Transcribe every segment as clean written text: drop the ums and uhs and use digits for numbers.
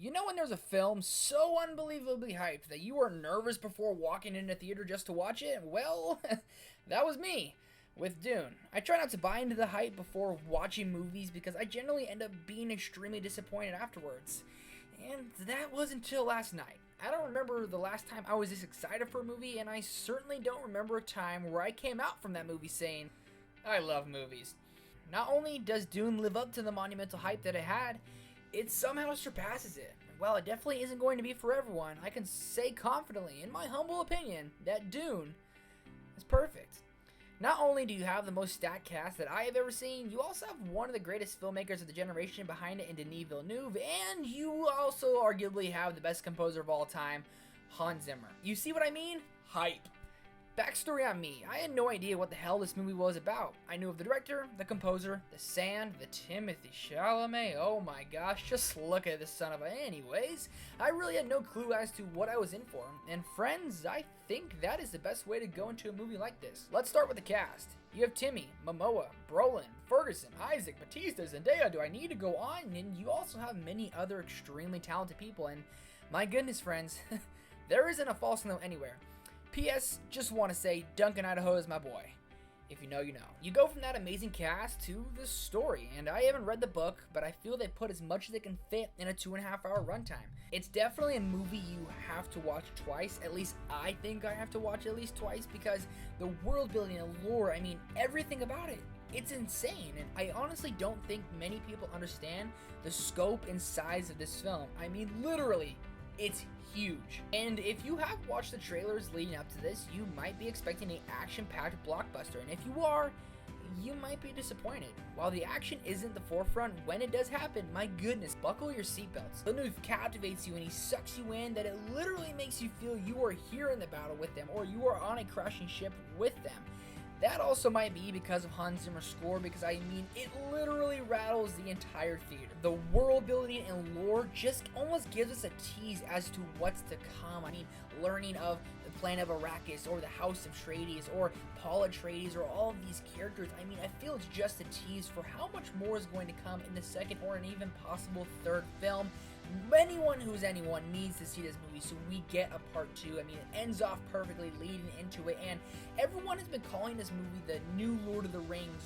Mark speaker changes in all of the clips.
Speaker 1: You know when there's a film so unbelievably hyped that you are nervous before walking into theater just to watch it? Well, that was me with Dune. I try not to buy into the hype before watching movies because I generally end up being extremely disappointed afterwards. And that was until last night. I don't remember the last time I was this excited for a movie, and I certainly don't remember a time where I came out from that movie saying, I love movies. Not only does Dune live up to the monumental hype that it had, it somehow surpasses it. While it definitely isn't going to be for everyone, I can say confidently, in my humble opinion, that Dune is perfect. Not only do you have the most stacked cast that I have ever seen, you also have one of the greatest filmmakers of the generation behind it in Denis Villeneuve, and you also arguably have the best composer of all time, Hans Zimmer. You see what I mean? Hype. Backstory on me, I had no idea what the hell this movie was about. I knew of the director, the composer, the sand, the Timothy Chalamet, oh my gosh, just look at this son of a... Anyways, I really had no clue as to what I was in for, and friends, I think that is the best way to go into a movie like this. Let's start with the cast. You have Timmy, Momoa, Brolin, Ferguson, Isaac, Batista, Zendaya, do I need to go on? And you also have many other extremely talented people, and my goodness friends, there isn't a false note anywhere. P.S. Just want to say, Duncan Idaho is my boy. If you know, you know. You go from that amazing cast to the story, and I haven't read the book, but I feel they put as much as they can fit in a 2.5-hour runtime. It's definitely a movie you have to watch twice, at least I think I have to watch at least twice, because the world building and lore, I mean, everything about it, it's insane, and I honestly don't think many people understand the scope and size of this film. I mean, literally, it's huge. And if you have watched the trailers leading up to this, you might be expecting an action-packed blockbuster, and if you are, you might be disappointed. While the action isn't the forefront, when it does happen, my goodness, buckle your seatbelts. Villeneuve captivates you and he sucks you in that it literally makes you feel you are here in the battle with them, or you are on a crashing ship with them. That also might be because of Hans Zimmer's score, because I mean, it literally rattles the entire theater. The world building and lore just almost gives us a tease as to what's to come. I mean, learning of the planet of Arrakis, or the House of Atreides, or Paul Atreides, or all of these characters. I mean, I feel it's just a tease for how much more is going to come in the second or an even possible third film. Anyone who's anyone needs to see this movie, so we get a part 2. I mean, it ends off perfectly leading into it, and everyone has been calling this movie the new Lord of the Rings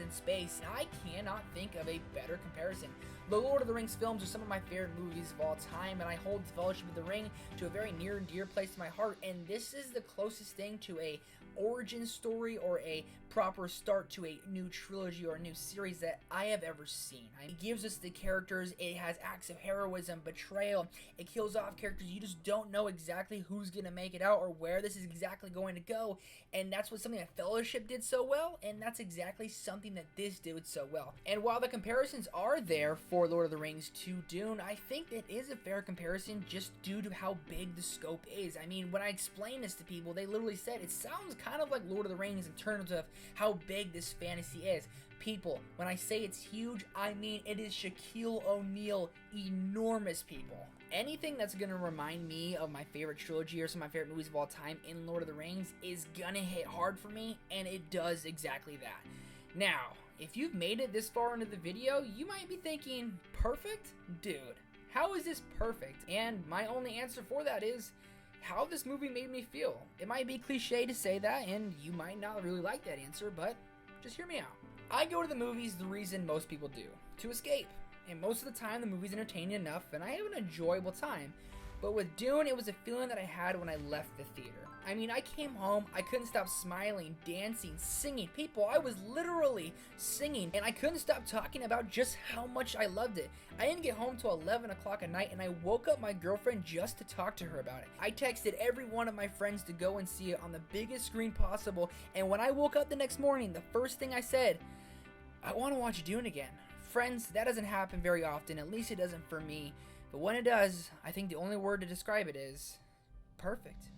Speaker 1: in space, and I cannot think of a better comparison. The Lord of the Rings films are some of my favorite movies of all time, and I hold the Fellowship of the Ring to a very near and dear place in my heart, and this is the closest thing to a origin story or a proper start to a new trilogy or a new series that I have ever seen. It gives us the characters, it has acts of heroism, betrayal, it kills off characters, you just don't know exactly who's gonna make it out or where this is exactly going to go, and that's what something that Fellowship did so well, and that's exactly something that this did so well. And while the comparisons are there for Lord of the Rings to Dune, I think it is a fair comparison just due to how big the scope is. I mean, when I explain this to people, they literally said it sounds kind of like Lord of the Rings in terms of how big this fantasy is. People, when I say it's huge, I mean it is Shaquille O'Neal enormous, people. Anything that's gonna remind me of my favorite trilogy or some of my favorite movies of all time in Lord of the Rings is gonna hit hard for me, and it does exactly that. Now, if you've made it this far into the video, you might be thinking, perfect? Dude, how is this perfect? And my only answer for that is how this movie made me feel. It might be cliche to say that, and you might not really like that answer, but just hear me out. I go to the movies the reason most people do, to escape. And most of the time the movie's entertaining enough and I have an enjoyable time. But with Dune, it was a feeling that I had when I left the theater. I mean, I came home, I couldn't stop smiling, dancing, singing. People, I was literally singing, and I couldn't stop talking about just how much I loved it. I didn't get home till 11 o'clock at night, and I woke up my girlfriend just to talk to her about it. I texted every one of my friends to go and see it on the biggest screen possible, and when I woke up the next morning, the first thing I said, I want to watch Dune again. Friends, that doesn't happen very often, at least it doesn't for me. But when it does, I think the only word to describe it is perfect.